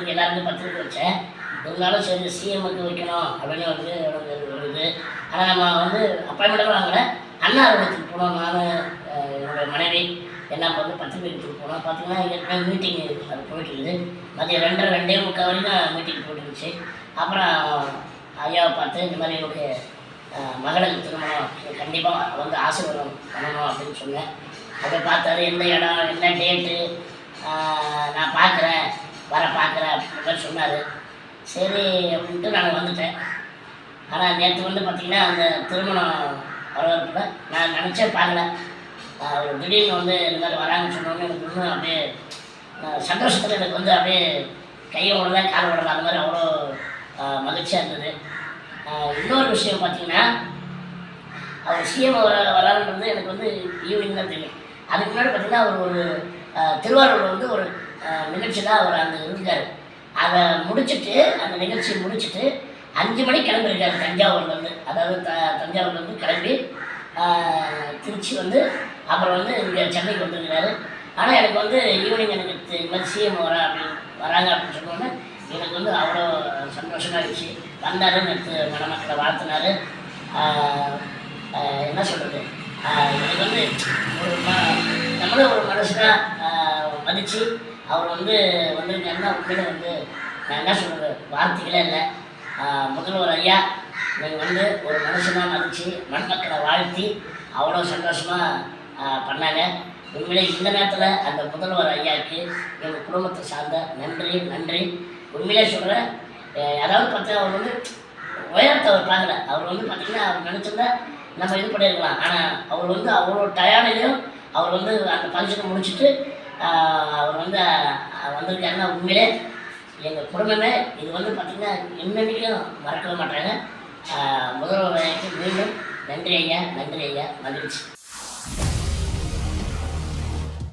பத்திரிக்கை எல்லாருக்கும் பத்திரிக்கை வச்சேன். இருந்தாலும் சரி சிஎம்முக்கு வைக்கணும் அப்படின்னு வந்து ஒரு இது. ஆனால் நம்ம வந்து அப்பாயின்மெண்ட்டும் வாங்கலை. அண்ணா அலுவலகத்துக்கு போனோம். நான் என்னோடய மனைவி எல்லாம் வந்து பத்திரிக்கைக்கு போனோம். பார்த்தீங்கன்னா ஏற்கனவே மீட்டிங் அது போயிட்டுருக்குது. மதியம் 2:30 வரைக்கும் மீட்டிங் போயிட்டுருந்துச்சு. அப்புறம் ஐயாவை பார்த்து இந்த மாதிரி என்னுடைய மகளுக்கு திருமணம் கண்டிப்பாக வந்து ஆசீர்வாதம் பண்ணணும் அப்படின்னு சொன்னேன். அதை பார்த்தாரு. எந்த இடம், என்ன டேட்டு, நான் பார்க்குறேன் பார்க்குறேன் அப்படின்னு மாதிரி சொன்னார். சரி அப்படின்ட்டு நான் வந்துட்டேன். ஆனால் நேற்று வந்து பார்த்திங்கன்னா அந்த திருமணம் வரவேற்பில் நான் நினச்சே பார்க்கல. ஒரு திடீர்னு வந்து இந்த மாதிரி வராங்கன்னு சொன்னோன்னே எனக்கு இன்னும் அப்படியே சந்தோஷத்தில் எனக்கு வந்து அப்படியே கையை விடல கால் விடல அந்த மாதிரி அவ்வளோ மகிழ்ச்சியாக இருந்தது. இன்னொரு விஷயம் பார்த்திங்கன்னா அவர் சிஎம் வராருன்றது எனக்கு வந்து ஈவினிங் தான் தெரியும். அதுக்கு முன்னாடி பார்த்திங்கன்னா அவர் ஒரு திருவாரூரில் வந்து ஒரு நிகழ்ச்சி தான் அவர் அங்கே இருக்கார். அதை முடிச்சுட்டு அந்த நிகழ்ச்சியை முடிச்சுட்டு 5 மணிக்கு கிளம்பியிருக்காரு தஞ்சாவூர்லேருந்து. அதாவது தஞ்சாவூர்லேருந்து கிளம்பி திருச்சி வந்து அப்புறம் வந்து இங்கே சென்னைக்கு வந்துருக்கிறாரு. ஆனால் எனக்கு வந்து ஈவினிங் எனக்கு இந்த மாதிரி சிஎம் வராங்க அப்படின்னு சொன்னோன்னே எனக்கு வந்து அவ்வளோ சந்தோஷமாக இருந்துச்சு. வந்தார், நேற்று மணமக்களை வாழ்த்தினார். என்ன சொல்கிறது, எனக்கு வந்து ஒரு நம்மளும் ஒரு மனுஷனாக மதித்து அவர் வந்து வந்திருக்காருன்னா உண்மையில வந்து நான் என்ன சொல்கிறது வார்த்தைகளே இல்லை. முதல்வர் ஐயா நீங்கள் வந்து ஒரு மனுஷனாக மதித்து மணமக்களை வாழ்த்தி அவ்வளோ சந்தோஷமாக பண்ணாங்க. உண்மையிலே இந்த நேரத்தில் அந்த முதல்வர் ஐயாவுக்கு எங்கள் குடும்பத்தை சார்ந்த நன்றி. உண்மையிலே சொல்கிறேன். அதாவது பார்த்தா அவர் வந்து உயரத்தை அவர் பார்க்கல. அவர் வந்து பார்த்திங்கன்னா அவர் நினச்சிருந்தா நம்ம இது பண்ணியிருக்கலாம். ஆனால் அவர் வந்து அவ்வளோ டயர்டையும் அவர் வந்து அந்த ஃபங்க்ஷனை முடிச்சுட்டு அவர் வந்து வந்திருக்காருன்னா உண்மையிலே எங்கள் குடும்பமே இது வந்து பார்த்திங்கன்னா என்னன்னைக்கும் மறக்கவே மாட்டாங்க. முதல்வர் ஐயாவுக்கு மீண்டும் நன்றி ஐயா, மகிழ்ச்சி.